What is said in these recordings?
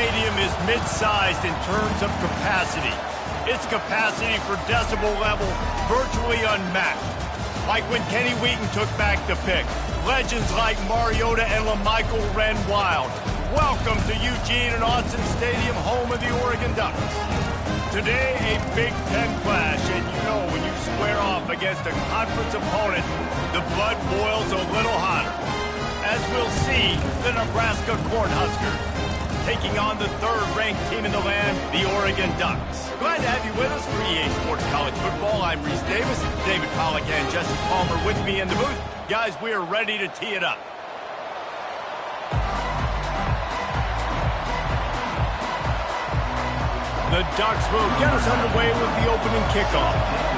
stadium is mid-sized in terms of capacity. Its capacity for decibel level virtually unmatched. Like when Kenny Wheaton took back the pick. Legends like Mariota and LaMichael ran wild. Welcome to Eugene and Austin Stadium, home of the Oregon Ducks. Today, a Big Ten clash, and you know when you square off against a conference opponent, the blood boils a little hotter. As we'll see, the Nebraska Cornhuskers taking on the third-ranked team in the land, the Oregon Ducks. Glad to have you with us for EA Sports College Football. I'm Reese Davis, David Pollack and Jesse Palmer with me in the booth. Guys, we are ready to tee it up. The Ducks will get us underway with the opening kickoff.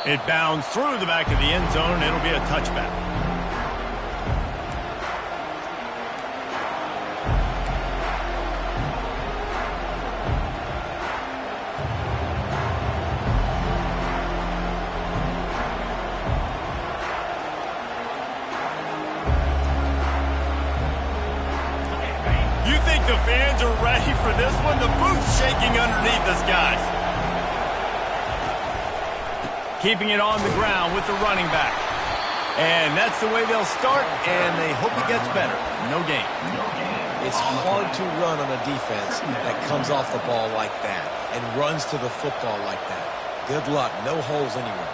It bounds through the back of the end zone, and it'll be a touchback. You think the fans are ready for this one? The booth's shaking underneath us, guys. Keeping it on the ground with the running back. And that's the way they'll start, and they hope it gets better. No gain. It's hard to run on a defense that comes off the ball like that and runs to the football like that. Good luck. No holes anywhere.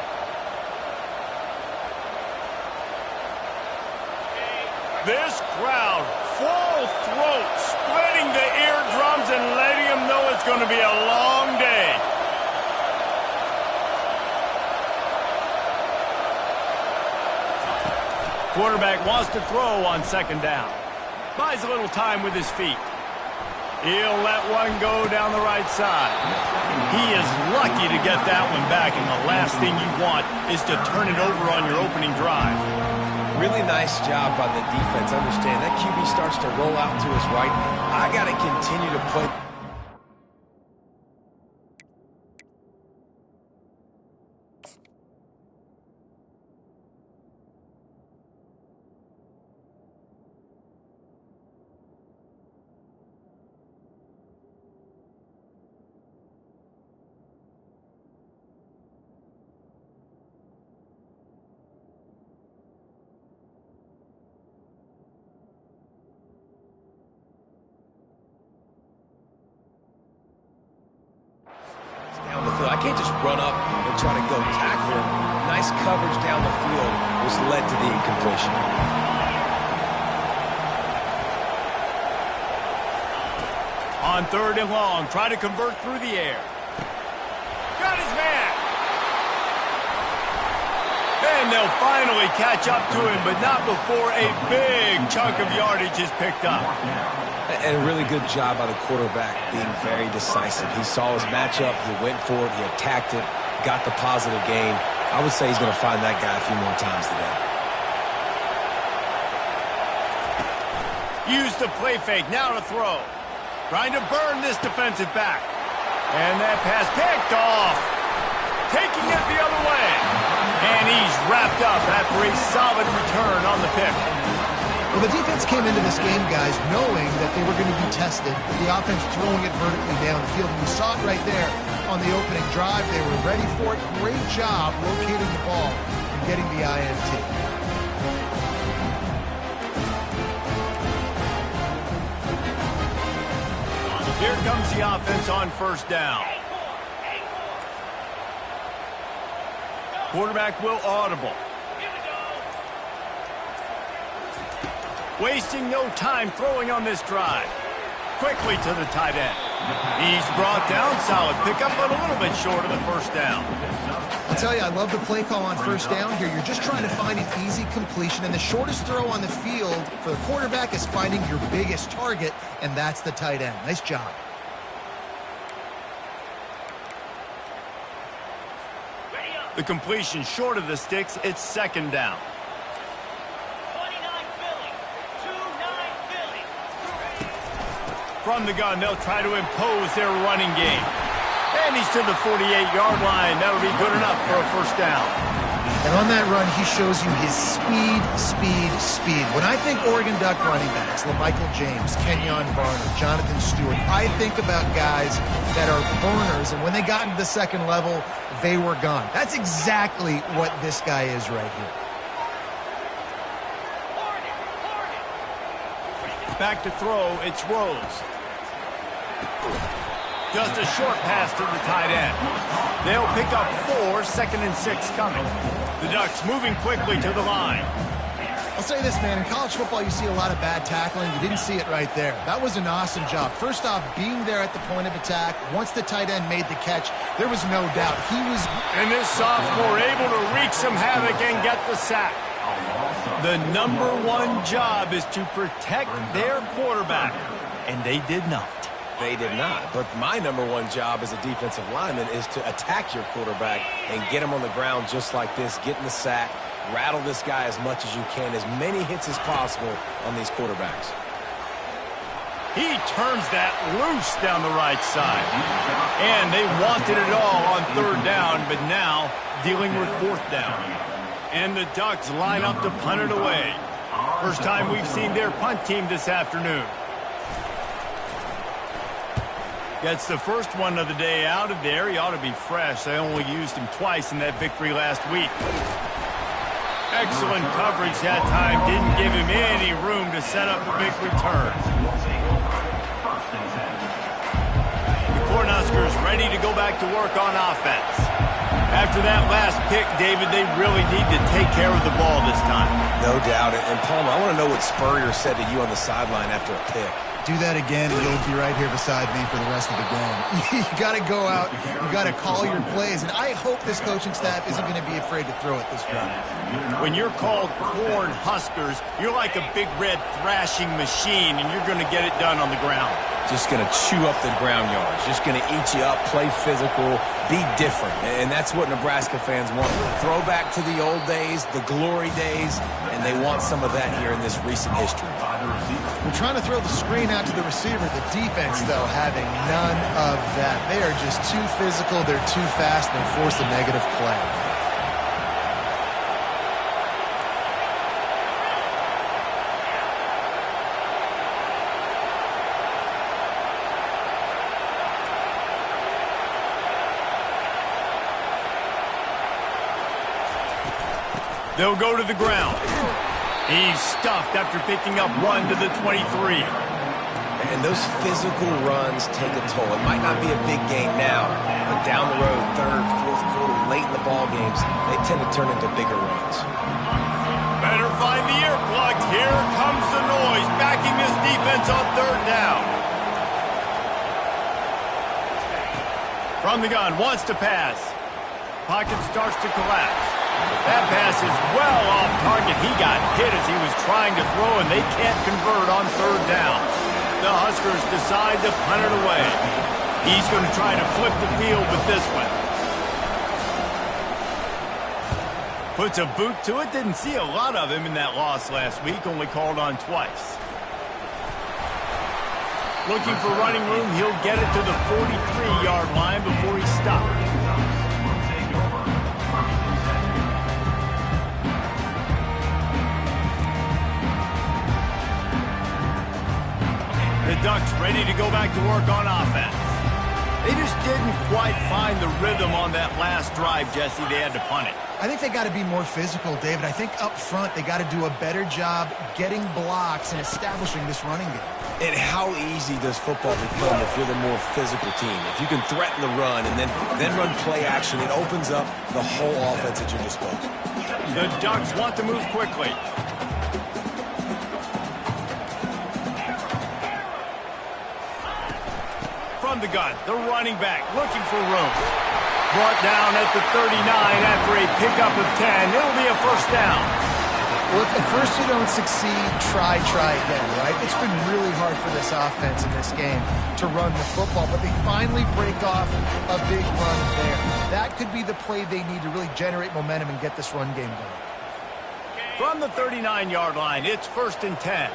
This crowd, full throat, splitting the eardrums and letting them know it's going to be a long day. Quarterback wants to throw on second down. Buys a little time with his feet. He'll let one go down the right side. He is lucky to get that one back, and the last thing you want is to turn it over on your opening drive. Really nice job by the defense. Understand, that QB starts to roll out to his right. I got to continue to put... I can't just run up and try to go tackle him. Nice coverage down the field, which led to the incompletion. On third and long, try to convert through the air. Got his man. And they'll finally catch up to him, but not before a big chunk of yardage is picked up. And a really good job by the quarterback being very decisive. He saw his matchup, he went for it, he attacked it, got the positive gain. I would say he's going to find that guy a few more times today. Use the play fake, now to throw. Trying to burn this defensive back. And that pass picked off. Taking it the other way. And he's wrapped up after a solid return on the pick. Well, the defense came into this game, guys, knowing that they were going to be tested. The offense throwing it vertically down the field. And you saw it right there on the opening drive. They were ready for it. Great job locating the ball and getting the INT. Here comes the offense on first down. Quarterback will audible. Wasting no time throwing on this drive. Quickly to the tight end. He's brought down. Solid pickup, but a little bit short of the first down. I'll tell you, I love the play call on first down here. You're just trying to find an easy completion, and the shortest throw on the field for the quarterback is finding your biggest target, and that's the tight end. Nice job. The completion short of the sticks. It's second down. From the gun, they'll try to impose their running game. And he's to the 48-yard line. That'll be good enough for a first down. And on that run, he shows you his speed, speed, speed. When I think Oregon Duck running backs, LaMichael James, Kenyon Barner, Jonathan Stewart, I think about guys that are burners, and when they got into the second level, they were gone. That's exactly what this guy is right here. Back to throw, it's Rose. Just a short pass to the tight end. They'll pick up 4, 2nd and 6 coming. The Ducks moving quickly to the line. I'll say this, man. In college football, you see a lot of bad tackling. You didn't see it right there. That was an awesome job. First off, being there at the point of attack. Once the tight end made the catch, there was no doubt. He was... And this sophomore able to wreak some havoc and get the sack. The #1 job is to protect their quarterback, and they did not. They did not. But my #1 job as a defensive lineman is to attack your quarterback and get him on the ground just like this, get in the sack, rattle this guy as much as you can, as many hits as possible on these quarterbacks. He turns that loose down the right side. And they wanted it all on 3rd down, but now dealing with 4th down. And the Ducks line up to punt it away. First time we've seen their punt team this afternoon. Gets the first one of the day out of there. He ought to be fresh. They only used him twice in that victory last week. Excellent coverage that time. Didn't give him any room to set up a big return. The Cornhuskers ready to go back to work on offense. After that last pick, David, they really need to take care of the ball this time. No doubt. And Palmer, I want to know what Spurrier said to you on the sideline after a pick. Do that again, and you'll be right here beside me for the rest of the game. You got to go out. You got to call your plays. And I hope this coaching staff isn't going to be afraid to throw it this way. When you're called Cornhuskers, you're like a big red thrashing machine, and you're going to get it done on the ground. Just going to chew up the ground yards. Just going to eat you up, play physical, be different. And that's what Nebraska fans want. Throwback to the old days, the glory days, and they want some of that here in this recent history. We're trying to throw the screen out to the receiver. The defense, though, having none of that. They are just too physical. They're too fast. They force a negative play. They'll go to the ground. He's stuffed after picking up 1 to the 23. And those physical runs take a toll. It might not be a big game now, but down the road, 3rd, 4th quarter, late in the ball games, they tend to turn into bigger runs. Better find the earplugs. Here comes the noise, backing this defense on 3rd down. From the gun, wants to pass. Pocket starts to collapse. That pass is well off target. He got hit as he was trying to throw, and they can't convert on 3rd down. The Huskers decide to punt it away. He's going to try to flip the field with this one. Puts a boot to it. Didn't see a lot of him in that loss last week. Only called on twice. Looking for running room. He'll get it to the 43-yard line before he stops. The Ducks ready to go back to work on offense. They just didn't quite find the rhythm on that last drive, Jesse. They had to punt it. I think they got to be more physical, David. I think up front they got to do a better job getting blocks and establishing this running game. And how easy does football become if you're the more physical team? If you can threaten the run and then run play action, it opens up the whole offense at your disposal. The Ducks want to move quickly. From the gun, the running back looking for room. Brought down at the 39 after a pickup of 10. It'll be a 1st down. Well, if at first you don't succeed, try again, right? It's been really hard for this offense in this game to run the football, but they finally break off a big run there. That could be the play they need to really generate momentum and get this run game going. From the 39-yard line, it's 1st and 10.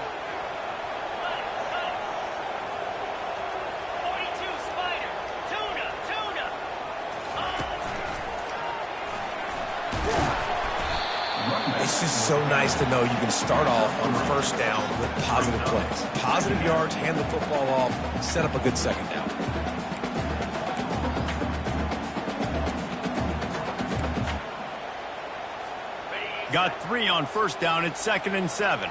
so nice to know you can start off on first down with positive plays. Positive yards, hand the football off, set up a good second down. Got 3 on first down. It's 2nd and 7.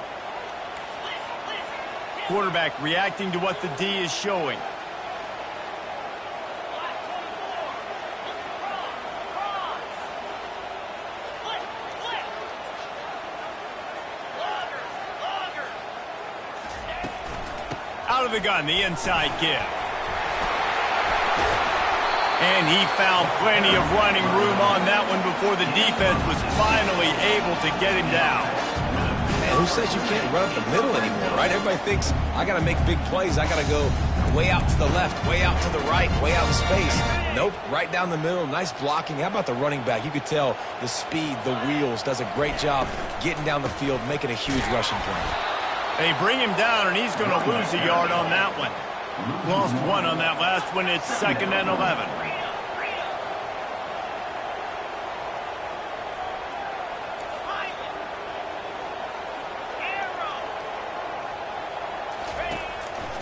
Quarterback reacting to what the D is showing. Out of the gun, the inside give. And he found plenty of running room on that one before the defense was finally able to get him down. Man, who says you can't run up the middle anymore, right? Everybody thinks, I got to make big plays. I got to go way out to the left, way out to the right, way out in space. Nope, right down the middle, nice blocking. How about the running back? You could tell the speed, the wheels, does a great job getting down the field, making a huge rushing play. They bring him down, and he's going to lose a yard on that one. Lost 1 on that last one. It's 2nd and 11.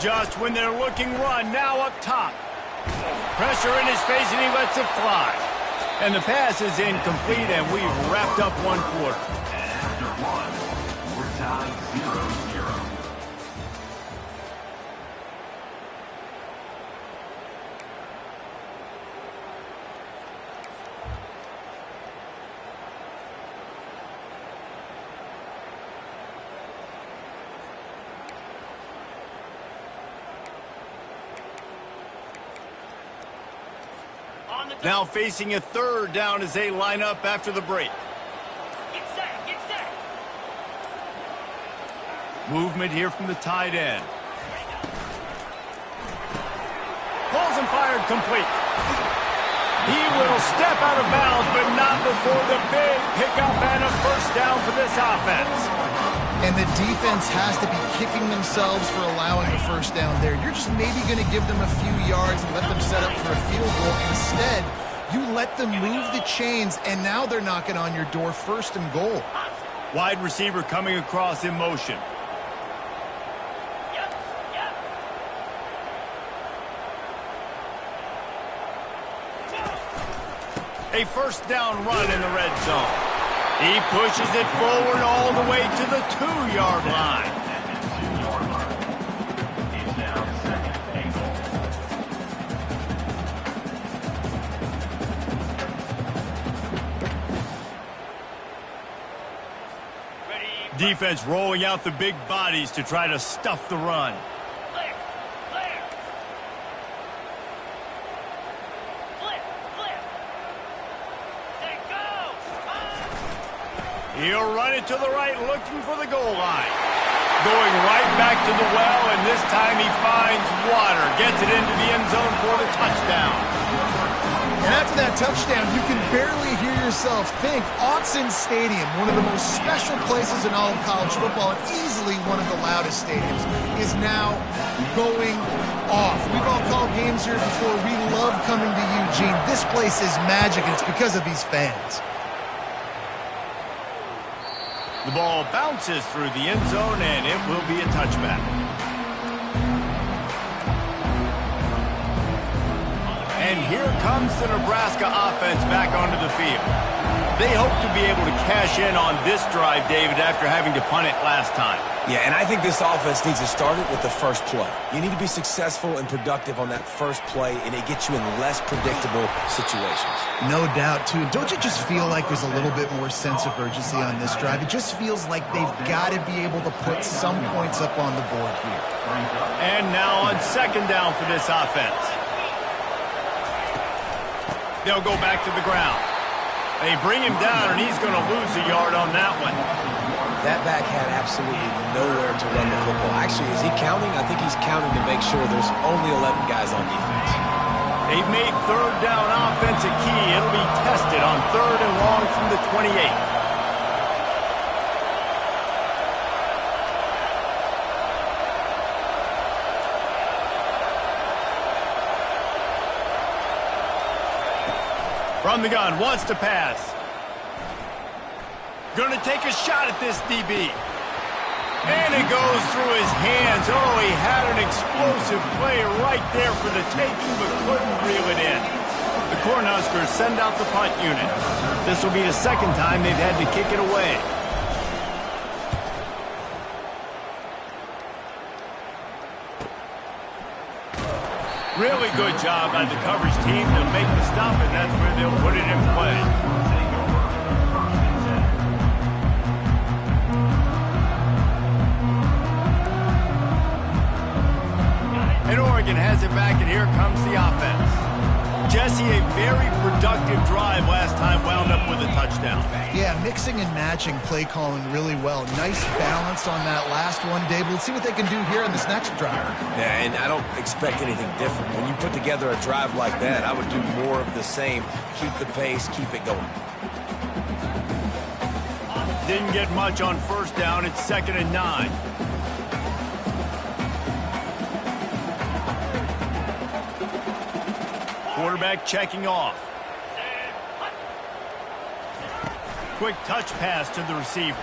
Just when they're looking run, now up top. Pressure in his face, and he lets it fly. And the pass is incomplete, and we've wrapped up 1 quarter. After 1, we're tied 0-0. Now facing a 3rd down as they line up after the break. Get set, get set. Movement here from the tight end. Pulls and fired complete. He will step out of bounds, but not before the big pickup and a first down for this offense. And the defense has to be kicking themselves for allowing the first down there. You're just maybe going to give them a few yards and let them set up for a field goal. Instead, you let them move the chains, and now they're knocking on your door, 1st and goal. Wide receiver coming across in motion. A first down run in the red zone. He pushes it forward all the way to the 2-yard line. It's now 2nd and goal. Defense rolling out the big bodies to try to stuff the run. He'll run it to the right, looking for the goal line. Going right back to the well, and this time he finds water. Gets it into the end zone for the touchdown. And after that touchdown, you can barely hear yourself think. Autzen Stadium, one of the most special places in all of college football, and easily one of the loudest stadiums, is now going off. We've all called games here before. We love coming to Eugene. This place is magic, and it's because of these fans. The ball bounces through the end zone, and it will be a touchback. And here comes the Nebraska offense back onto the field. They hope to be able to cash in on this drive, David, after having to punt it last time. Yeah, and I think this offense needs to start it with the first play. You need to be successful and productive on that first play, and it gets you in less predictable situations. No doubt, too. Don't you just feel like there's a little bit more sense of urgency on this drive? It just feels like they've got to be able to put some points up on the board here. And now on 2nd down for this offense. They'll go back to the ground. They bring him down, and he's going to lose a yard on that one. That back had absolutely nowhere to run the football. Actually, is he counting? I think he's counting to make sure there's only 11 guys on defense. They've made 3rd down offense a key. It'll be tested on 3rd and long from the 28. From the gun, wants to pass. Gonna take a shot at this DB. And it goes through his hands. Oh, he had an explosive play right there for the taking, but couldn't reel it in. The Cornhuskers send out the punt unit. This will be the second time they've had to kick it away. Really good job by the coverage team to make the stop, and that's where they'll put it in play. And Oregon has it back, and here comes the offense. Jesse, a very productive drive last time, wound up with a touchdown. Yeah, mixing and matching play calling really well. Nice balance on that last one, Dave. Let's see what they can do here in this next drive. Yeah, and I don't expect anything different. When you put together a drive like that, I would do more of the same. Keep the pace, keep it going. Didn't get much on first down. It's 2nd and 9. Quarterback checking off. Quick touch pass to the receiver.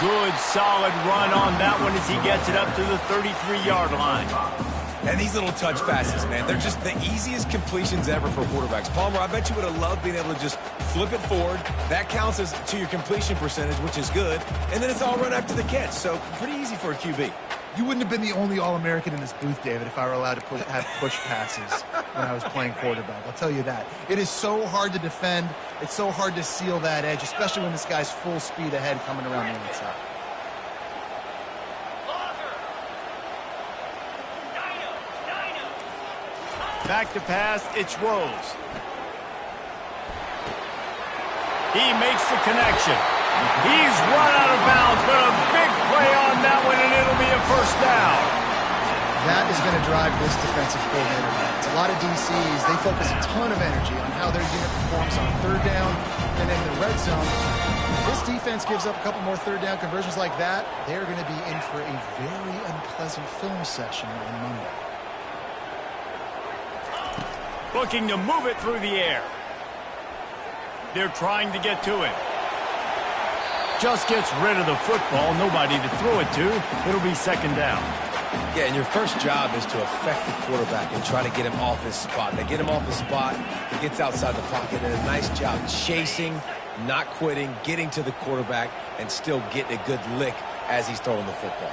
Good, solid run on that one as he gets it up to the 33-yard line. And these little touch passes, man, they're just the easiest completions ever for quarterbacks. Palmer, I bet you would have loved being able to just flip it forward. That counts as to your completion percentage, which is good. And then it's all run after the catch, so pretty easy for a QB. You wouldn't have been the only All-American in this booth, David, if I were allowed to have push passes when I was playing quarterback. I'll tell you that. It is so hard to defend. It's so hard to seal that edge, especially when this guy's full speed ahead coming around the inside. Back to pass, it's Rose. He makes the connection. He's run out of bounds, but a big play on that one, and it'll be a first down. That is going to drive this defensive coordinator nuts. A lot of DCs, they focus a ton of energy on how their unit performs on third down and in the red zone. This defense gives up a couple more third down conversions like that. They're going to be in for a very unpleasant film session on Monday. Looking to move it through the air. They're trying to get to him. Just gets rid of the football. Nobody to throw it to. It'll be 2nd down. Yeah, and your first job is to affect the quarterback and try to get him off his spot. They get him off his spot, he gets outside the pocket, and a nice job chasing, not quitting, getting to the quarterback, and still getting a good lick as he's throwing the football.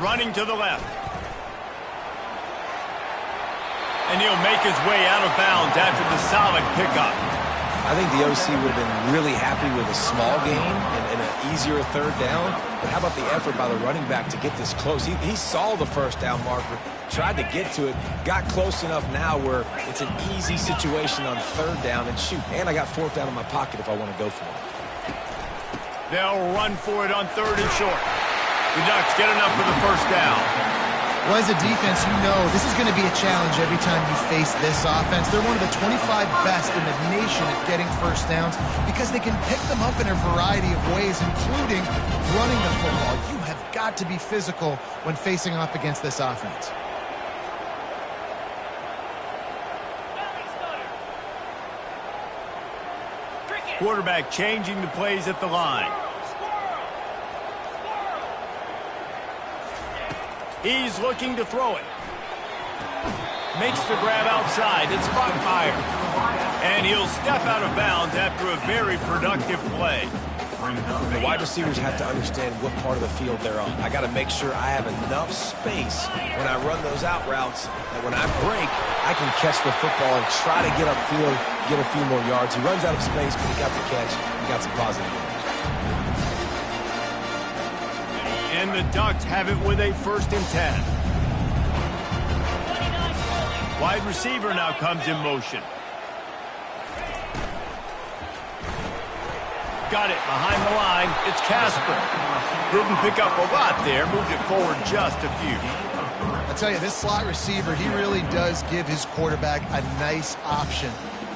Running to the left. And he'll make his way out of bounds after the solid pickup. I think the OC would have been really happy with a small gain and an easier third down. But how about the effort by the running back to get this close? He saw the first down marker, tried to get to it, got close enough now where it's an easy situation on third down and shoot. And I got 4th down in my pocket if I want to go for it. They'll run for it on 3rd and short. The Ducks get enough for the first down. Well, as a defense, you know this is going to be a challenge every time you face this offense. They're one of the 25 best in the nation at getting first downs because they can pick them up in a variety of ways, including running the football. You have got to be physical when facing off against this offense. Quarterback changing the plays at the line. He's looking to throw it. Makes the grab outside. It's Bachmeier. And he'll step out of bounds after a very productive play. The wide receivers have to understand what part of the field they're on. I got to make sure I have enough space when I run those out routes that when I break, I can catch the football and try to get upfield, get a few more yards. He runs out of space, but he got the catch. He got some positive yards. And the Ducks have it with a 1st and 10. Wide receiver now comes in motion. Got it behind the line. It's Casper. Didn't pick up a lot there. Moved it forward just a few. I'll tell you, this slot receiver, he really does give his quarterback a nice option.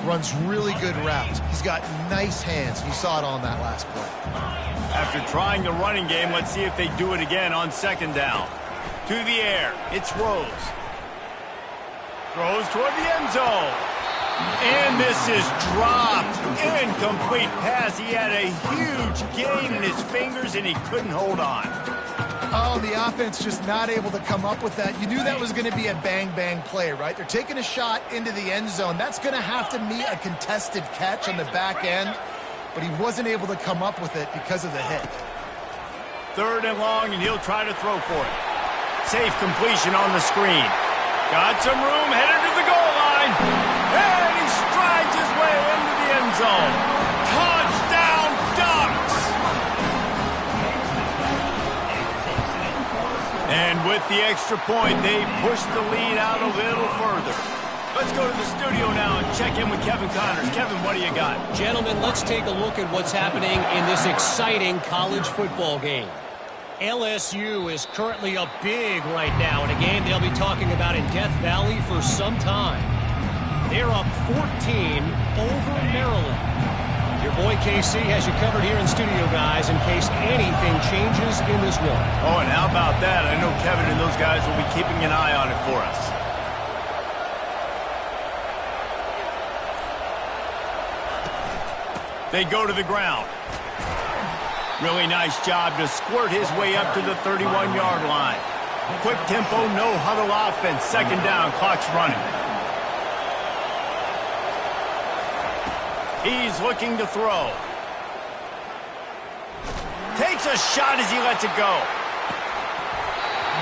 Runs really good routes. He's got nice hands. You saw it on that last play. After trying the running game, let's see if they do it again on 2nd down. To the air. It's Rose. Throws toward the end zone. And this is dropped. Incomplete pass. He had a huge gain in his fingers, and he couldn't hold on. Oh, the offense just not able to come up with that. You knew that was going to be a bang-bang play, right? They're taking a shot into the end zone. That's going to have to meet a contested catch on the back end, but he wasn't able to come up with it because of the hit. 3rd and long, and he'll try to throw for it. Safe completion on the screen. Got some room, headed to the goal line. And he strides his way into the end zone. Touchdown Ducks! And with the extra point, they push the lead out a little further. Let's go to the studio now and check in with Kevin Connors. Kevin, what do you got? Gentlemen, let's take a look at what's happening in this exciting college football game. LSU is currently up big right now in a game they'll be talking about in Death Valley for some time. They're up 14 over Maryland. Your boy KC has you covered here in studio, guys, in case anything changes in this one. Oh, and how about that? I know Kevin and those guys will be keeping an eye on it for us. They go to the ground. Really nice job to squirt his way up to the 31-yard line. Quick tempo, no huddle offense. 2nd down, clock's running. He's looking to throw. Takes a shot as he lets it go.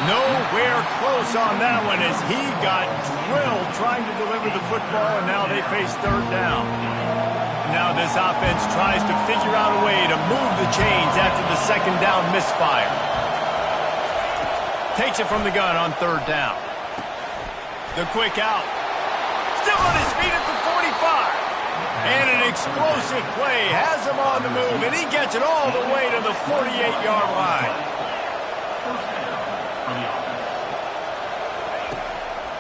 Nowhere close on that one as he got drilled trying to deliver the football, and now they face 3rd down. Now this offense tries to figure out a way to move the chains after the 2nd down misfire. Takes it from the gun on 3rd down. The quick out. Still on his feet at the 45. And an explosive play has him on the move, and he gets it all the way to the 48-yard line.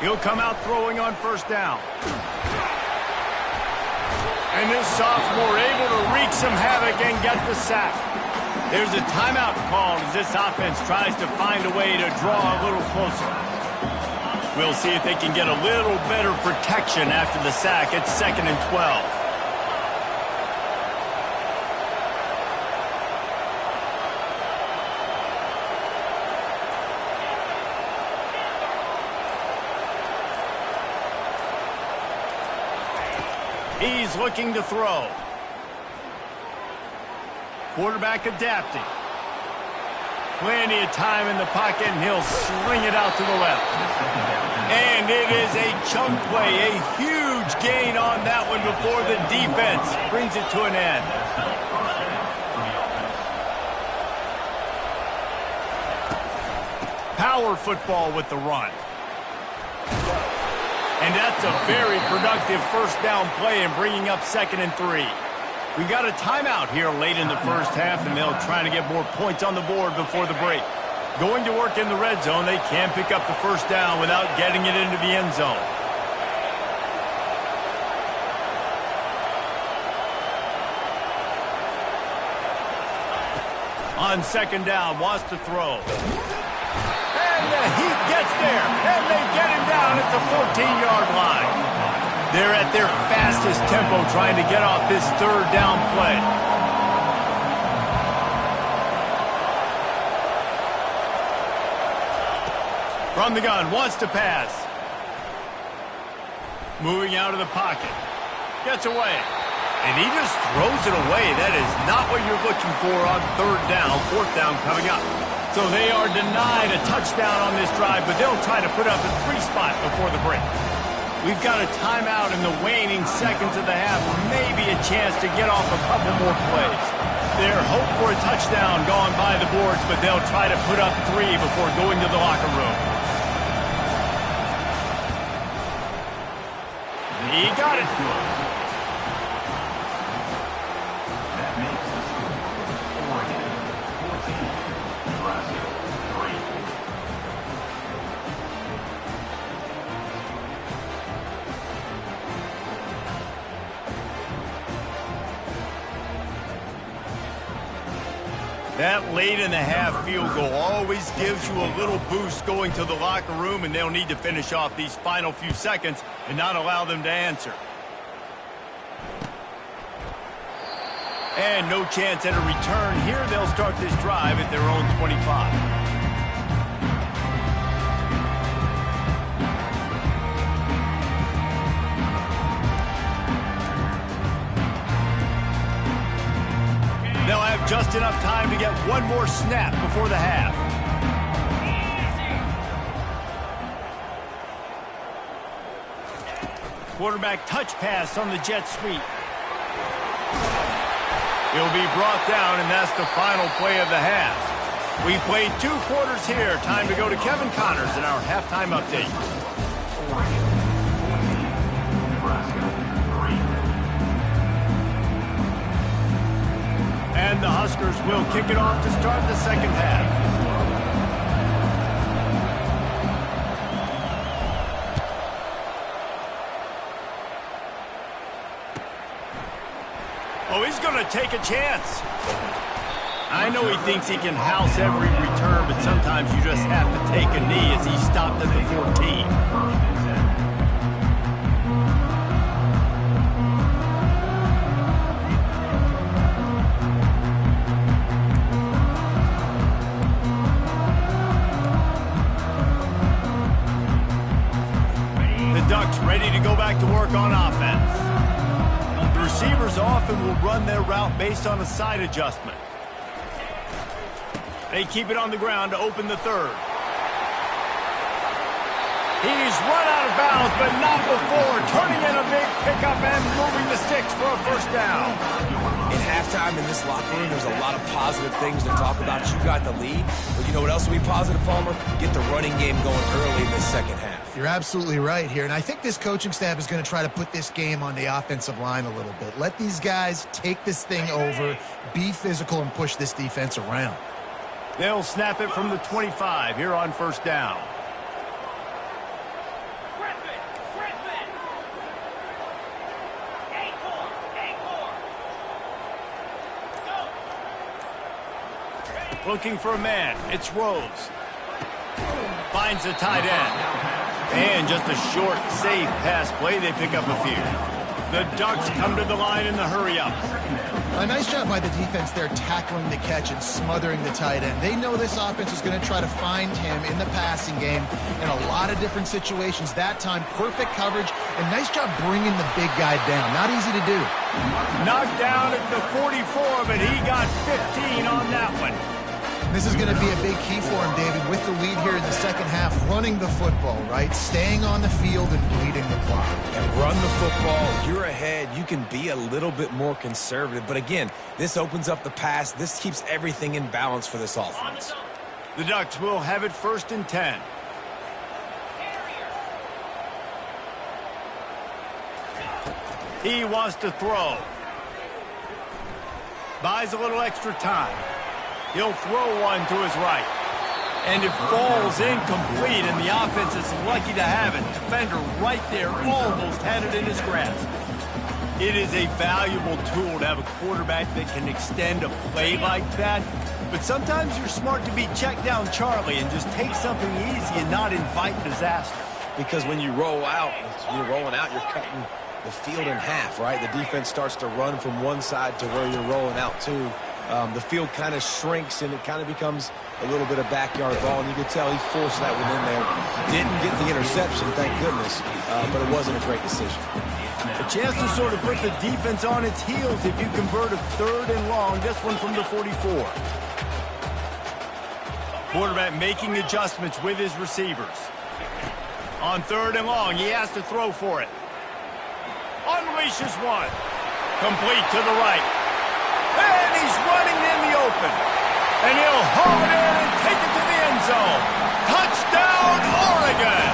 He'll come out throwing on 1st down. And this sophomore able to wreak some havoc and get the sack. There's a timeout called as this offense tries to find a way to draw a little closer. We'll see if they can get a little better protection after the sack. It's 2nd and 12. He's looking to throw. Quarterback adapting. Plenty of time in the pocket, and he'll sling it out to the left. And it is a chunk play, a huge gain on that one before the defense brings it to an end. Power football with the run. And that's a very productive 1st down play and bringing up 2nd and 3. We got a timeout here late in the 1st half, and they'll try to get more points on the board before the break. Going to work in the red zone, they can pick up the 1st down without getting it into the end zone. On 2nd down, wants to throw. And he gets there, and they get him down at the 14-yard line. They're at their fastest tempo trying to get off this 3rd down play. From the gun, wants to pass. Moving out of the pocket. Gets away. And he just throws it away. That is not what you're looking for on 3rd down, 4th down coming up. So they are denied a touchdown on this drive, but they'll try to put up a 3 spot before the break. We've got a timeout in the waning seconds of the half. Maybe a chance to get off a couple more plays. Their hope for a touchdown gone by the boards, but they'll try to put up 3 before going to the locker room. He got it. That makes the score Oregon 14, Nebraska 3. That late-in-the-half field goal always gives you a little boost going to the locker room, and they'll need to finish off these final few seconds and not allow them to answer. And no chance at a return here. They'll start this drive at their own 25. They'll have just enough time to get one more snap before the half. Quarterback touch pass on the jet sweep. He'll be brought down, and that's the final play of the half. We played 2 quarters here. Time to go to Kevin Connors in our halftime update. And the Huskers will kick it off to start the second half. Oh, he's going to take a chance. I know he thinks he can house every return, but sometimes you just have to take a knee as he stopped at the 14. Ducks ready to go back to work on offense. The receivers often will run their route based on a side adjustment. They keep it on the ground to open the third. He's run out of bounds, but not before turning in a big pickup and moving the sticks for a first down. In halftime in this locker room, there's a lot of positive things to talk about. You got the lead, but you know what else will be positive, Palmer? Get the running game going early in the second half. You're absolutely right here, and I think this coaching staff is going to try to put this game on the offensive line a little bit. Let these guys take this thing over, be physical, and push this defense around. They'll snap it from the 25 here on first down. Looking for a man. It's Rose. Finds the tight end. And just a short, safe pass play. They pick up a few. The Ducks come to the line in the hurry-up. A nice job by the defense there tackling the catch and smothering the tight end. They know this offense is going to try to find him in the passing game in a lot of different situations. That time, perfect coverage, and nice job bringing the big guy down. Not easy to do. Knocked down at the 44, but he got 15 on that one. This is going to be a big key for him, David, with the lead here in the second half, running the football, right? Staying on the field and bleeding the clock. And run the football. You're ahead. You can be a little bit more conservative. But again, this opens up the pass. This keeps everything in balance for this offense. The Ducks will have it 1st and 10. He wants to throw. Buys a little extra time. He'll throw one to his right. And it falls incomplete, and the offense is lucky to have it. Defender right there almost had it in his grasp. It is a valuable tool to have a quarterback that can extend a play like that. But sometimes you're smart to be check down Charlie and just take something easy and not invite disaster. Because when you roll out, you're rolling out, you're cutting the field in half, right? The defense starts to run from one side to where you're rolling out to. The field kind of shrinks, and it kind of becomes a little bit of backyard ball, and you could tell he forced that one in there. Didn't get the interception, thank goodness, but it wasn't a great decision. A chance to sort of put the defense on its heels if you convert a 3rd and long. This one from the 44. Quarterback making adjustments with his receivers. On 3rd and long, he has to throw for it. Unleashes one. Complete to the right. And he's running in the open. And he'll haul it in and take it to the end zone. Touchdown, Oregon!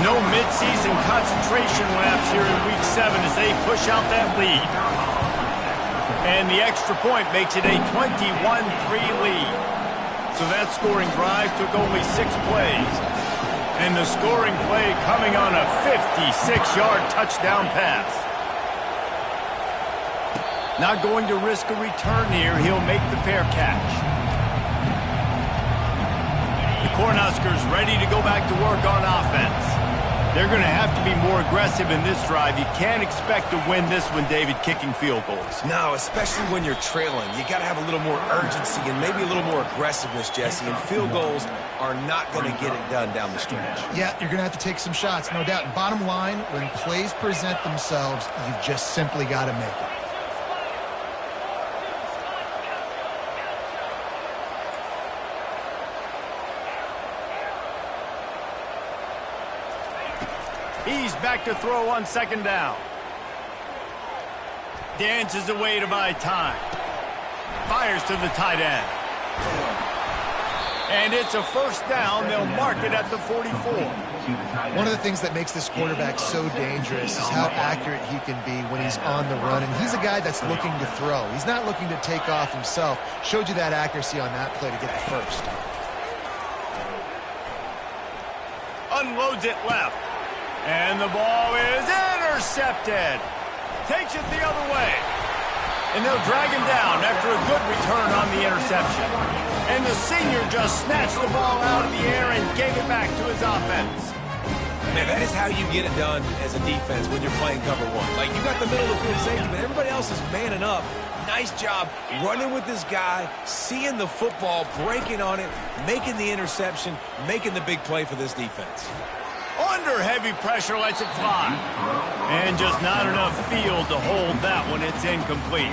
No midseason concentration laps here in Week 7 as they push out that lead. And the extra point makes it a 21-3 lead. So that scoring drive took only 6 plays. And the scoring play coming on a 56-yard touchdown pass. Not going to risk a return here. He'll make the fair catch. The Cornhuskers ready to go back to work on offense. They're going to have to be more aggressive in this drive. You can't expect to win this one, David, kicking field goals. No, especially when you're trailing. You got to have a little more urgency and maybe a little more aggressiveness, Jesse. And field goals are not going to get it done down the stretch. Yeah, you're going to have to take some shots, no doubt. And bottom line, when plays present themselves, you've just simply got to make it. He's back to throw on second down. Dances away to buy time. Fires to the tight end. And it's a first down. They'll mark it at the 44. One of the things that makes this quarterback so dangerous is how accurate he can be when he's on the run. And he's a guy that's looking to throw. He's not looking to take off himself. Showed you that accuracy on that play to get the first. Unloads it left. And the ball is intercepted. Takes it the other way. And they'll drag him down after a good return on the interception. And the senior just snatched the ball out of the air and gave it back to his offense. Man, that is how you get it done as a defense when you're playing cover one. Like, you got the middle of the field safety, but everybody else is manning up. Nice job running with this guy, seeing the football, breaking on it, making the interception, making the big play for this defense. Under heavy pressure, lets it fly. And just not enough field to hold that one. It's incomplete.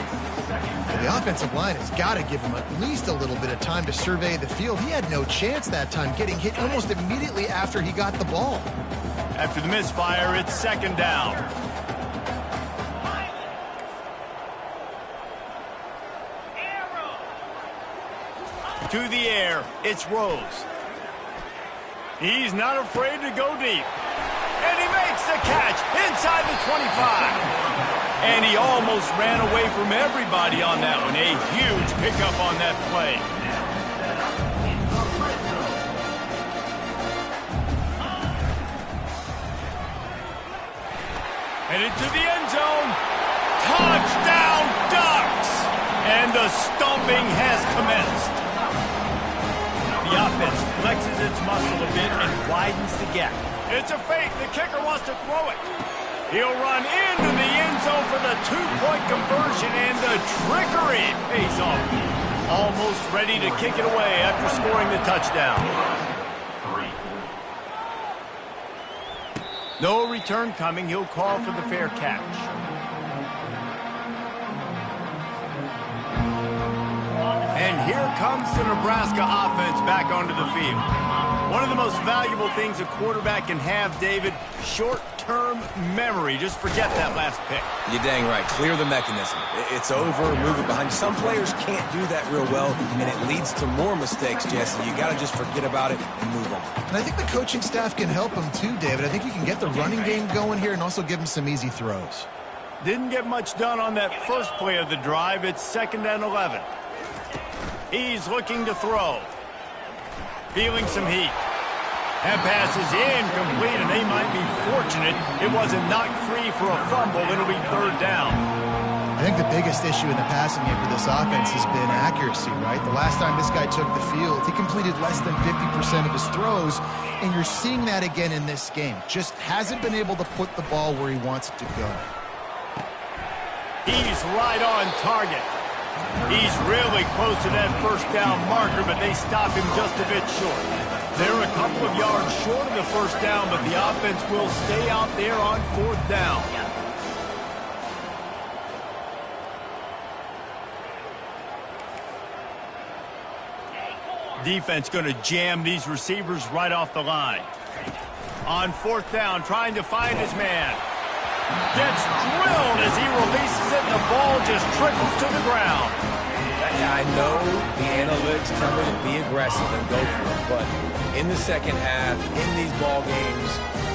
The offensive line has got to give him at least a little bit of time to survey the field. He had no chance that time, getting hit almost immediately after he got the ball. After the misfire, it's second down. To the air, it's Rose. He's not afraid to go deep. And he makes the catch inside the 25. And he almost ran away from everybody on that one. A huge pickup on that play. Headed to the end zone. Touchdown, Ducks! And the stomping has commenced. The offense flexes its muscle a bit and widens the gap. It's a fake. The kicker wants to throw it. He'll run into the end zone for the two-point conversion, and the trickery pays off. Almost ready to kick it away after scoring the touchdown. No return coming. He'll call for the fair catch. And here comes the Nebraska offense back onto the field. One of the most valuable things a quarterback can have, David, short-term memory. Just forget that last pick. You're dang right. Clear the mechanism. It's over, move it behind. Some players can't do that real well, and it leads to more mistakes, Jesse. You got to just forget about it and move on. And I think the coaching staff can help him too, David. I think you can get the running game going here and also give him some easy throws. Didn't get much done on that first play of the drive. It's 2nd and 11. He's looking to throw. Feeling some heat. That pass is incomplete, and they might be fortunate it wasn't knocked free for a fumble. It'll be 3rd down. I think the biggest issue in the passing game for this offense has been accuracy, right? The last time this guy took the field, he completed less than 50% of his throws, and you're seeing that again in this game. Just hasn't been able to put the ball where he wants it to go. He's right on target. He's really close to that first down marker, but they stop him just a bit short. They're a couple of yards short of the first down, but the offense will stay out there on 4th down. Defense going to jam these receivers right off the line. On 4th down, trying to find his man. Gets drilled as he releases it, and the ball just trickles to the ground. I know the analytics tell me to be aggressive and go for it, but in the second half, in these ball games,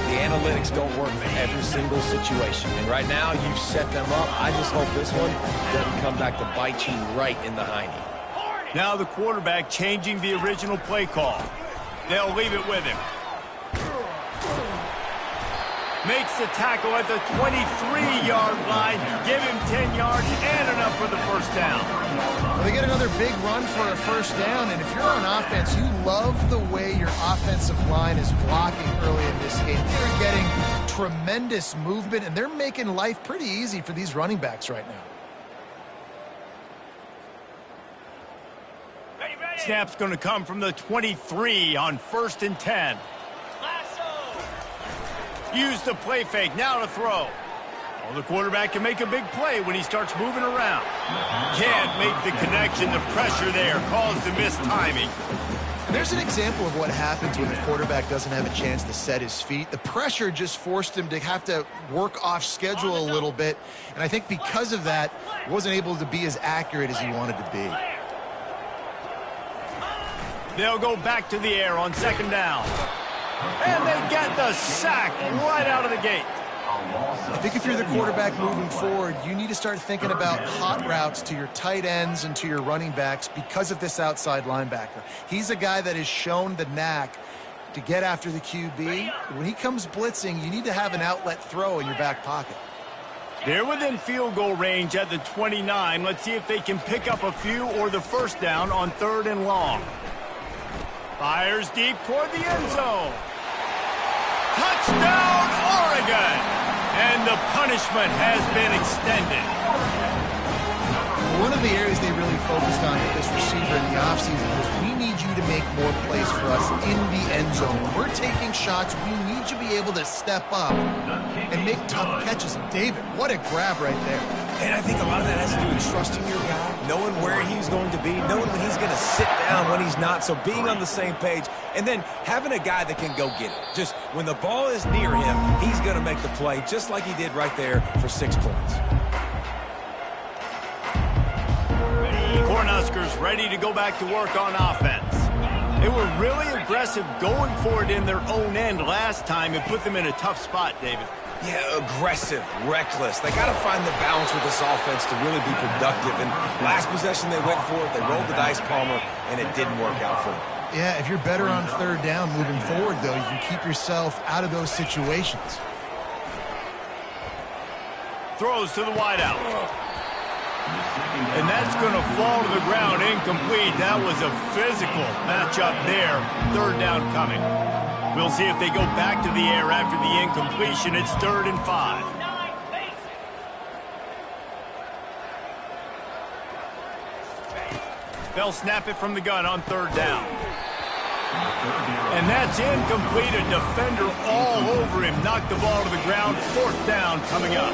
the analytics don't work for every single situation. And right now, you've set them up. I just hope this one doesn't come back to bite you right in the hiney. Now the quarterback changing the original play call. They'll leave it with him. Makes the tackle at the 23-yard line. Give him 10 yards and enough for the first down. Well, they get another big run for a first down, and if you're on offense, you love the way your offensive line is blocking early in this game. They're getting tremendous movement, and they're making life pretty easy for these running backs right now. Snap's going to come from the 23 on 1st and 10. Use the play fake, now to throw. Well, the quarterback can make a big play when he starts moving around. Can't make the connection, the pressure there caused the missed timing. And there's an example of what happens when the quarterback doesn't have a chance to set his feet. The pressure just forced him to have to work off schedule a little bit, and I think because of that, wasn't able to be as accurate as he wanted to be. They'll go back to the air on 2nd down. And they get the sack right out of the gate. I think if you're the quarterback moving forward, you need to start thinking about hot routes to your tight ends and to your running backs because of this outside linebacker. He's a guy that has shown the knack to get after the QB. When he comes blitzing, you need to have an outlet throw in your back pocket. They're within field goal range at the 29. Let's see if they can pick up a few or the first down on 3rd and long. Fires deep toward the end zone. Touchdown, Oregon! And the punishment has been extended. One of the areas they really focused on with this receiver in the offseason was we need you to make more plays for us in the end zone. When we're taking shots, we need you to be able to step up and make tough catches. And David, what a grab right there. And I think a lot of that has to do with trusting your guy, knowing where he's going to be, knowing when he's going to sit down, when he's not, so being on the same page, and then having a guy that can go get it. Just when the ball is near him, he's going to make the play, just like he did right there for 6 points. Cornhuskers ready to go back to work on offense. They were really aggressive going for it in their own end last time and put them in a tough spot, David. Yeah, aggressive, reckless. They got to find the balance with this offense to really be productive. And last possession they went for it, they rolled the dice, Palmer, and it didn't work out for them. Yeah, if you're better on 3rd down moving forward, though, you can keep yourself out of those situations. Throws to the wideout. And that's going to fall to the ground incomplete. That was a physical matchup there. 3rd down coming. We'll see if they go back to the air after the incompletion. It's 3rd and 5. They'll snap it from the gun on 3rd down. And that's incomplete. A defender all over him. Knocked the ball to the ground. 4th down coming up.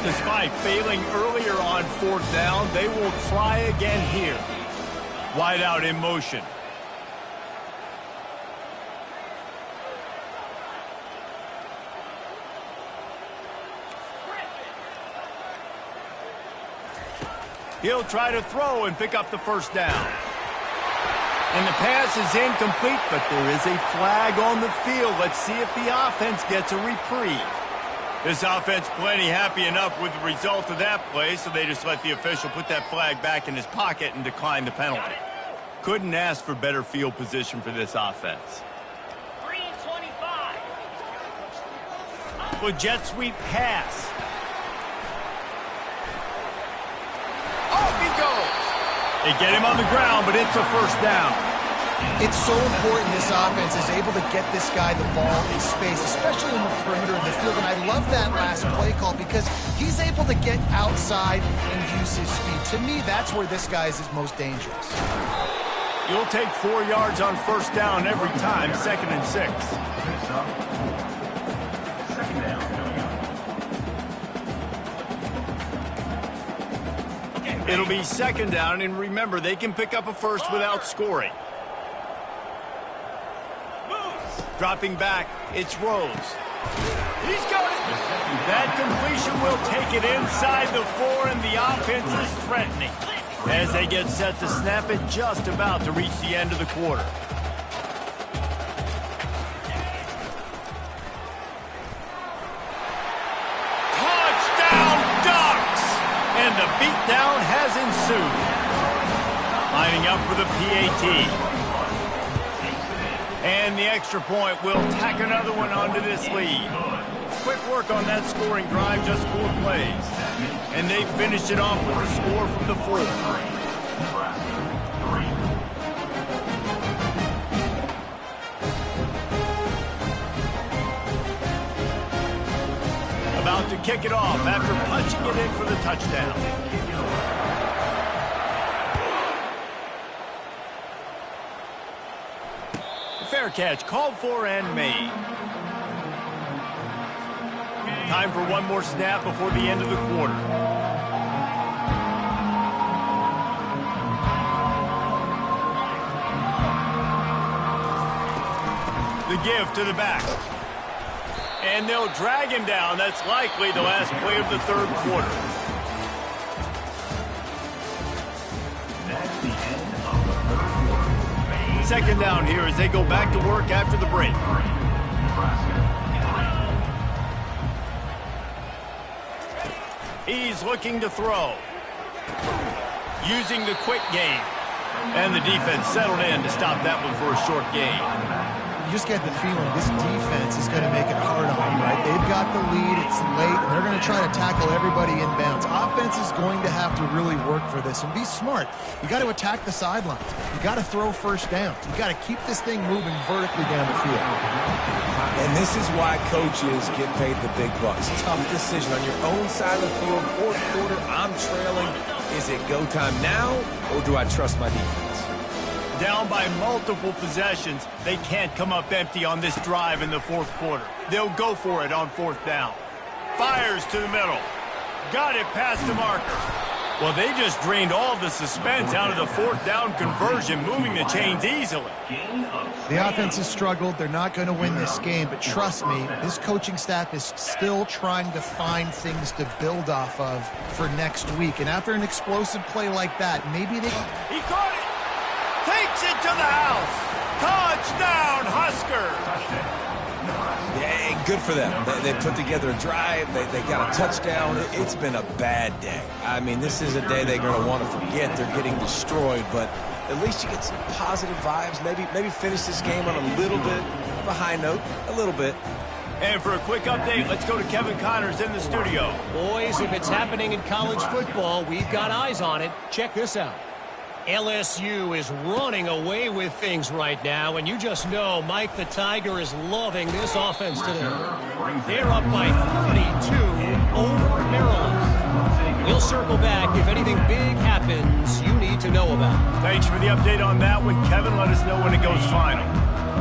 Despite failing earlier on 4th down, they will try again here. Wide out in motion. He'll try to throw and pick up the 1st down. And the pass is incomplete, but there is a flag on the field. Let's see if the offense gets a reprieve. This offense plenty happy enough with the result of that play, so they just let the official put that flag back in his pocket and decline the penalty. Couldn't ask for better field position for this offense. 3:25. Well, jet sweep pass. Off he goes. They get him on the ground, but it's a 1st down. It's so important this offense is able to get this guy the ball in space, especially in the perimeter of the field. And I love that last play call because he's able to get outside and use his speed. To me, that's where this guy is most dangerous. You'll take 4 yards on 1st down every time, 2nd and 6. It'll be 2nd down, and remember, they can pick up a 1st without scoring. Dropping back, it's Rose. He's got it. That completion will take it inside the 4, and the offense is threatening as they get set to snap it, just about to reach the end of the quarter. Touchdown, Ducks! And the beatdown has ensued. Lining up for the PAT. And the extra point will tack another one onto this lead. Quick work on that scoring drive, just 4 plays. And they finished it off with a score from the 4. About to kick it off after punching it in for the touchdown. Fair catch, called for and made. Time for one more snap before the end of the quarter. The give to the back. And they'll drag him down. That's likely the last play of the third quarter. That's the end of the third quarter. Second down here as they go back to work after the break. He's looking to throw. Using the quick game. And the defense settled in to stop that one for a short gain. You just get the feeling this defense is going to make it hard on them, right? They've got the lead, it's late, and they're going to try to tackle everybody inbounds. Offense is going to have to really work for this and be smart. You got to attack the sidelines. You got to throw first downs. You got to keep this thing moving vertically down the field. And this is why coaches get paid the big bucks. Tough decision on your own side of the field. Fourth quarter, I'm trailing. Is it go time now, or do I trust my defense? Down by multiple possessions, they can't come up empty on this drive in the fourth quarter. They'll go for it on fourth down. Fires to the middle. Got it past the marker. Well, they just drained all the suspense out of the fourth down conversion, moving the chains easily. The offense has struggled. They're not going to win this game, but trust me, this coaching staff is still trying to find things to build off of for next week. And after an explosive play like that, maybe they... He caught it! Takes it to the house. Touchdown, Huskers. Yeah, good for them. They put together a drive. They got a touchdown. It's been a bad day. I mean, this is a day they're going to want to forget. They're getting destroyed, but at least you get some positive vibes. Maybe finish this game on a little bit of a high note, a little bit. And for a quick update, let's go to Kevin Connors in the studio. Boys, if it's happening in college football, we've got eyes on it. Check this out. LSU is running away with things right now, and you just know Mike the Tiger is loving this offense today. They're up by 32 over Maryland. We'll circle back if anything big happens you need to know about. Thanks for the update on that one, Kevin. Let us know when it goes final.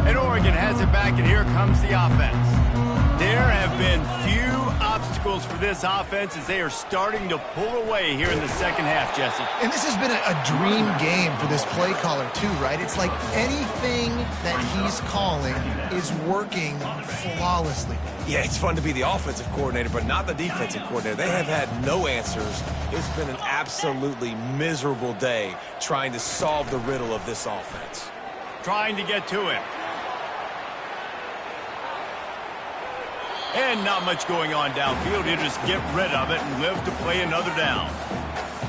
And Oregon has it back, and here comes the offense. There have been few obstacles for this offense as they are starting to pull away here in the second half, Jesse. And this has been a dream game for this play caller, too, right? It's like anything that he's calling is working flawlessly. Yeah, it's fun to be the offensive coordinator, but not the defensive coordinator. They have had no answers. It's been an absolutely miserable day trying to solve the riddle of this offense. Trying to get to him. And not much going on downfield. He'll just get rid of it and live to play another down.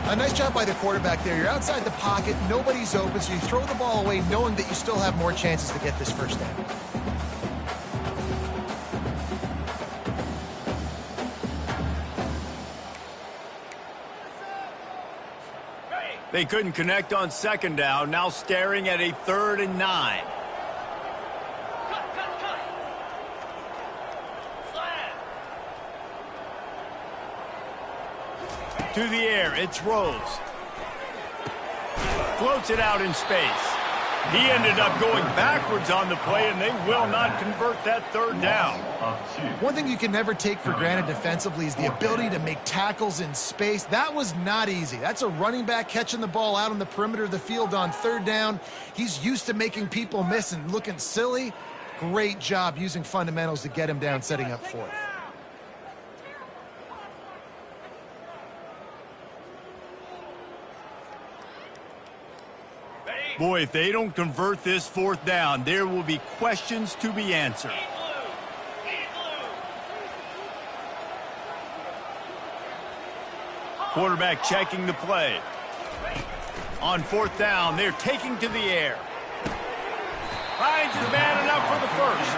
A nice job by the quarterback there. You're outside the pocket. Nobody's open, so you throw the ball away knowing that you still have more chances to get this first down. They couldn't connect on second down. Now staring at a 3rd and 9. To the air, it's Rose. Floats it out in space. He ended up going backwards on the play, and they will not convert that 3rd down. One thing you can never take for granted defensively is the ability to make tackles in space. That was not easy. That's a running back catching the ball out on the perimeter of the field on 3rd down. He's used to making people miss and looking silly. Great job using fundamentals to get him down, setting up 4th. Boy, if they don't convert this 4th down, there will be questions to be answered. Quarterback checking the play. On 4th down, they're taking to the air. Finds his man enough for the first.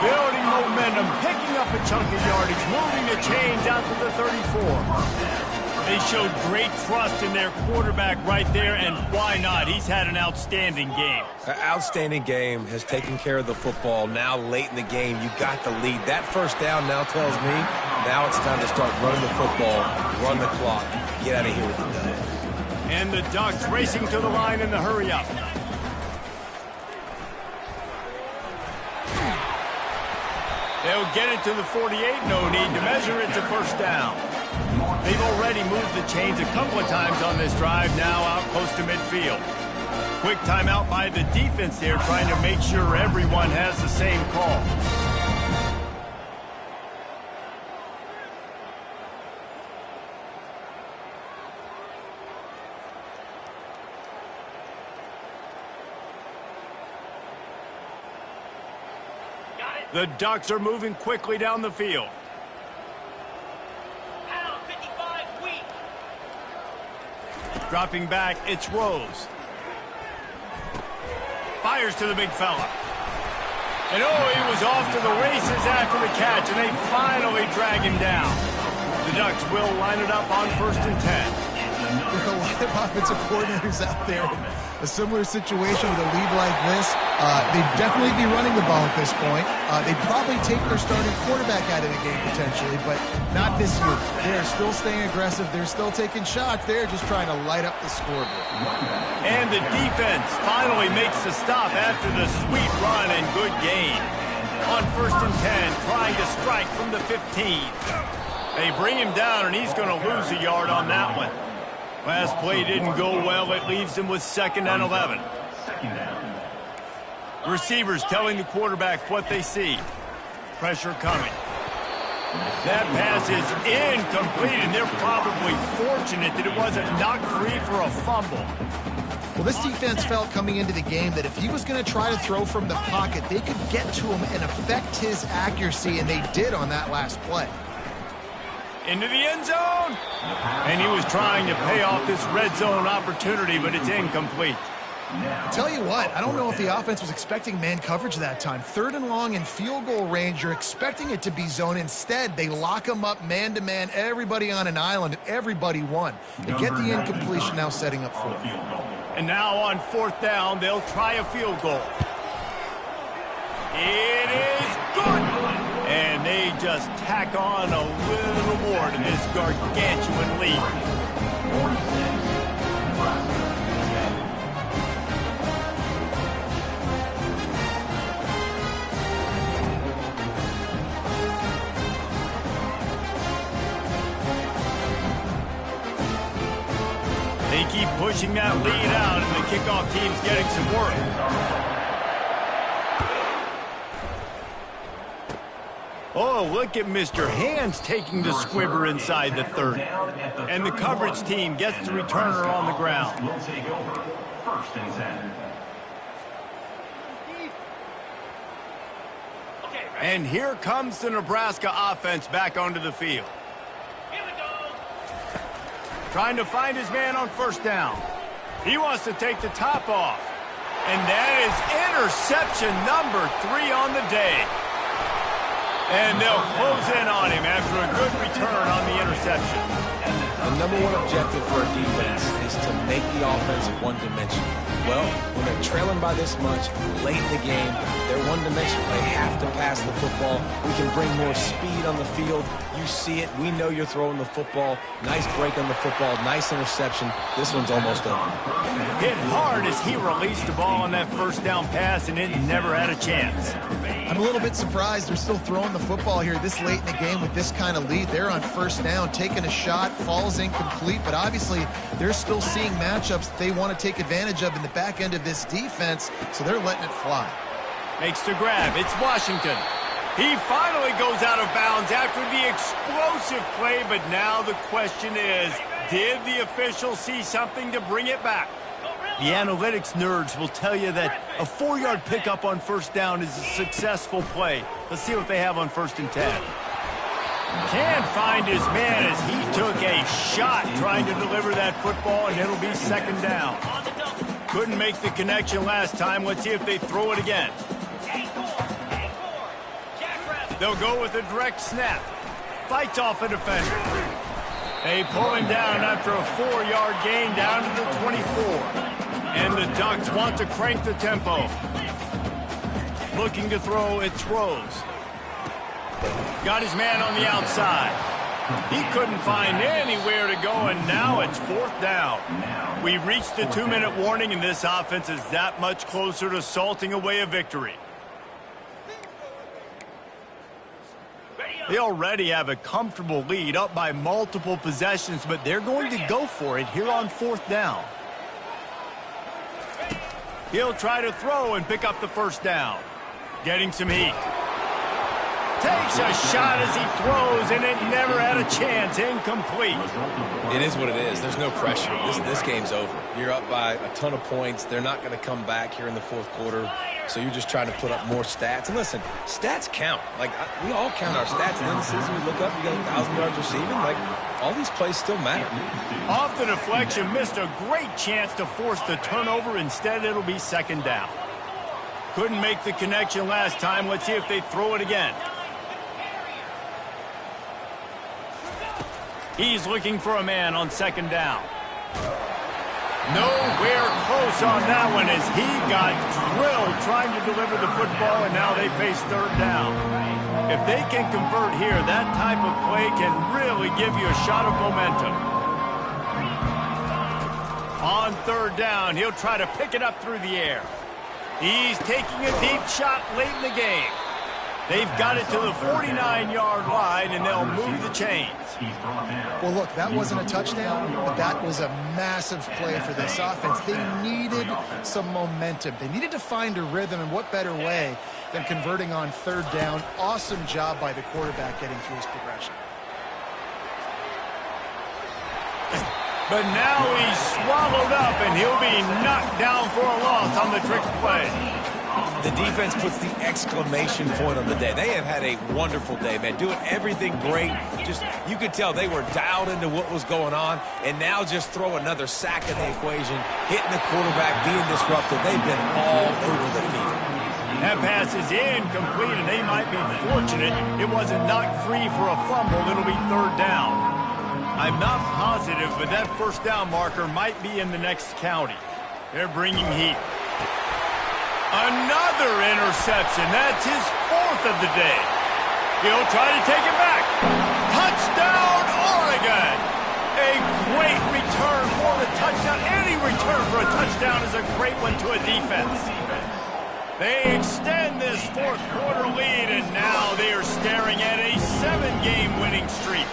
building momentum, picking up a chunk of yardage, moving the chains out to the 34. They showed great trust in their quarterback right there, and why not? He's had an outstanding game. An outstanding game, has taken care of the football. Now late in the game, you got the lead. That first down now tells me now it's time to start running the football, run the clock, get out of here with the dub. And the Ducks racing to the line in the hurry-up. They'll get it to the 48, no need to measure it to first down. They've already moved the chains a couple of times on this drive, now out close to midfield. Quick timeout by the defense there, trying to make sure everyone has the same call. The Ducks are moving quickly down the field. Dropping back, it's Rose. Fires to the big fella. And oh, he was off to the races after the catch, and they finally drag him down. The Ducks will line it up on 1st and 10. With a lot of offensive coordinators out there in a similar situation with a lead like this, they'd definitely be running the ball at this point. They'd probably take their starting quarterback out of the game potentially, but not this year. They're still staying aggressive. They're still taking shots. They're just trying to light up the scoreboard. And the defense finally makes the stop after the sweet run and good gain. On 1st and 10, trying to strike from the 15. They bring him down, and he's going to lose a yard on that one. Last play didn't go well. It leaves him with 2nd and 11. Receivers telling the quarterback what they see. Pressure coming. That pass is incomplete, and they're probably fortunate that it wasn't knocked free for a fumble. Well, this defense felt coming into the game that if he was going to try to throw from the pocket, they could get to him and affect his accuracy, and they did on that last play. Into the end zone. And he was trying to pay off this red zone opportunity, but it's incomplete. Tell you what, I don't know if the offense was expecting man coverage that time. 3rd and long in field goal range, you're expecting it to be zone. Instead, they lock them up man-to-man, everybody on an island, and everybody won. They get the incompletion, now setting up 4th. And now on 4th down, they'll try a field goal. It is good. And they just tack on a little more to this gargantuan lead. They keep pushing that lead out, and the kickoff team's getting some work. Oh, look at Mr. Hands taking the squibber inside the 30. And the coverage team gets the returner on the ground. Will take over 1st and 10. And here comes the Nebraska offense back onto the field. Trying to find his man on 1st down. He wants to take the top off. And that is interception number 3 on the day. And they'll close in on him after a good return on the interception. The number one objective for a defense is to make the offense one-dimensional. Well, when they're trailing by this much, late in the game, they're one-dimensional. They have to pass the football. We can bring more speed on the field. You see it. We know you're throwing the football. Nice break on the football. Nice interception. This one's almost over. Hit hard as he released the ball on that 1st down pass, and it never had a chance. I'm a little bit surprised they're still throwing the football here this late in the game with this kind of lead. They're on 1st down, taking a shot, falls incomplete, but obviously they're still seeing matchups that they want to take advantage of in the back end of this defense, so they're letting it fly. Makes the grab. It's Washington. He finally goes out of bounds after the explosive play, but now the question is, did the official see something to bring it back? The analytics nerds will tell you that a 4-yard pickup on 1st down is a successful play. Let's see what they have on 1st and 10. Can't find his man as he took a shot trying to deliver that football, and it'll be 2nd down. Couldn't make the connection last time. Let's see if they throw it again. They'll go with a direct snap. Fights off a defender. They pull him down after a 4-yard gain down to the 24. And the Ducks want to crank the tempo. Looking to throw, it's Rose. Got his man on the outside. He couldn't find anywhere to go, and now it's 4th down. We reached the 2-minute warning, and this offense is that much closer to salting away a victory. They already have a comfortable lead, up by multiple possessions, but they're going to go for it here on 4th down. He'll try to throw and pick up the first down. Getting some heat. Takes a shot as he throws, and it never had a chance. Incomplete. It is what it is. There's no pressure. This game's over. You're up by a ton of points. They're not going to come back here in the 4th quarter. So you're just trying to put up more stats. And listen, stats count. Like, we all count our stats. And then the season we look up, you got 1,000 yards receiving. Like, all these plays still matter. Off the deflection, missed a great chance to force the turnover. Instead, it'll be 2nd down. Couldn't make the connection last time. Let's see if they throw it again. He's looking for a man on 2nd down. Nowhere close on that one as he got drilled trying to deliver the football, and now they face 3rd down. If they can convert here, that type of play can really give you a shot of momentum. On 3rd down, he'll try to pick it up through the air. He's taking a deep shot late in the game. They've got it to the 49-yard line, and they'll move the chains. Well, look, that wasn't a touchdown, but that was a massive play for this offense. They needed some momentum. They needed to find a rhythm, and what better way than converting on 3rd down. Awesome job by the quarterback getting through his progression. But now he's swallowed up, and he'll be knocked down for a loss on the trick play. The defense puts the exclamation point on the day. They have had a wonderful day, man. Doing everything great. Just, you could tell they were dialed into what was going on. And now just throw another sack in the equation, hitting the quarterback, being disruptive. They've been all over the field. That pass is incomplete, and they might be fortunate it wasn't knocked free for a fumble. It'll be 3rd down. I'm not positive, but that 1st down marker might be in the next county. They're bringing heat. Another interception. That's his 4th of the day. He'll try to take it back. Touchdown, Oregon! A great return for the touchdown. Any return for a touchdown is a great one to a defense. They extend this 4th quarter lead, and now they are staring at a 7-game winning streak.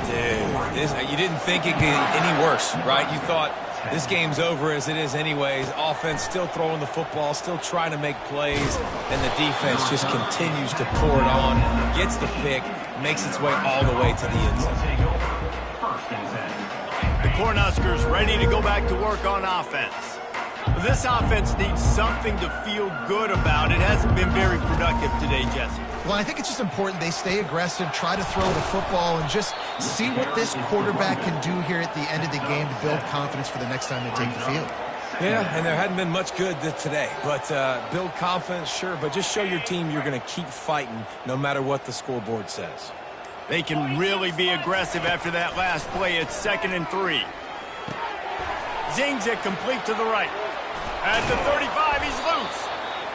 Dude, you didn't think it could get any worse, right? You thought this game's over as it is anyways. Offense still throwing the football, still trying to make plays, and the defense just continues to pour it on, gets the pick, makes its way all the way to the end zone. The Cornhuskers ready to go back to work on offense. This offense needs something to feel good about. It hasn't been very productive today, Jesse. Well, I think it's just important they stay aggressive, try to throw the football, and just see what this quarterback can do here at the end of the game to build confidence for the next time they take the field. Yeah, and there hadn't been much good today. But build confidence, sure, but just show your team you're going to keep fighting no matter what the scoreboard says. They can really be aggressive after that last play. It's 2nd and 3. Zings it complete to the right. At the 35, he's loose.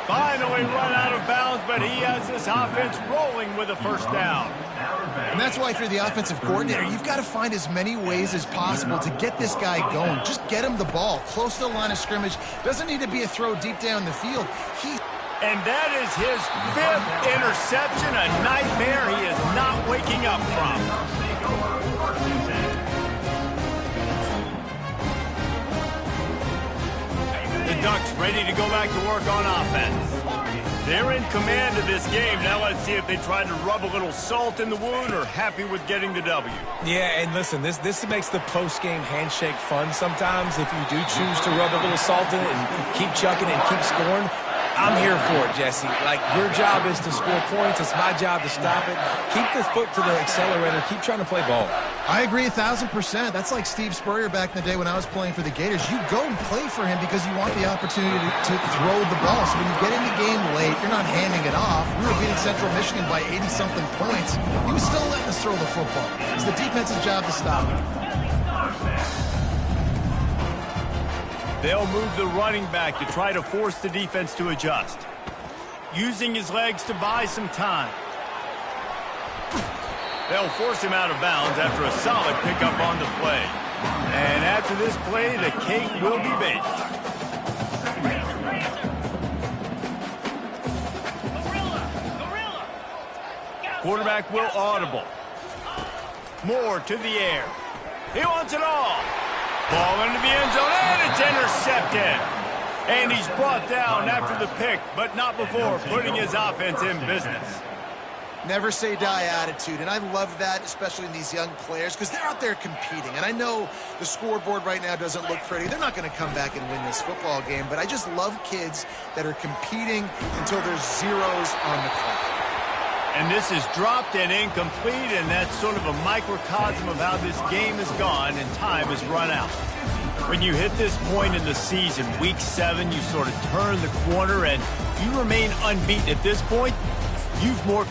Finally run out of bounds, but he has this offense rolling with a 1st down. And that's why if you're the offensive coordinator, you've got to find as many ways as possible to get this guy going. Just get him the ball close to the line of scrimmage. Doesn't need to be a throw deep down the field. And that is his 5th interception, a nightmare he is not waking up from. The Ducks ready to go back to work on offense. They're in command of this game. Now let's see if they try to rub a little salt in the wound or happy with getting the W. Yeah, and listen, this makes the post-game handshake fun sometimes. If you do choose to rub a little salt in it and keep chucking and keep scoring, I'm here for it, Jesse. Like, your job is to score points. It's my job to stop it. Keep the foot to the accelerator. Keep trying to play ball. I agree 1,000%. That's like Steve Spurrier back in the day when I was playing for the Gators. You go and play for him because you want the opportunity to throw the ball. So when you get in the game late, you're not handing it off. We were beating Central Michigan by 80-something points. He was still letting us throw the football. It's the defense's job to stop it. They'll move the running back to try to force the defense to adjust. Using his legs to buy some time. They'll force him out of bounds after a solid pickup on the play. And after this play, the cake will be baked. Quarterback will audible. Moore to the air. He wants it all. Ball into the end zone, and it's intercepted. And he's brought down after the pick, but not before putting his offense in business. Never say die attitude, and I love that, especially in these young players, because they're out there competing. And I know the scoreboard right now doesn't look pretty. They're not going to come back and win this football game, but I just love kids that are competing until there's zeros on the clock. And this is dropped and incomplete, and that's sort of a microcosm of how this game has gone and time has run out. When you hit this point in the season, week 7, you sort of turn the corner and you remain unbeaten. At this point, you've more...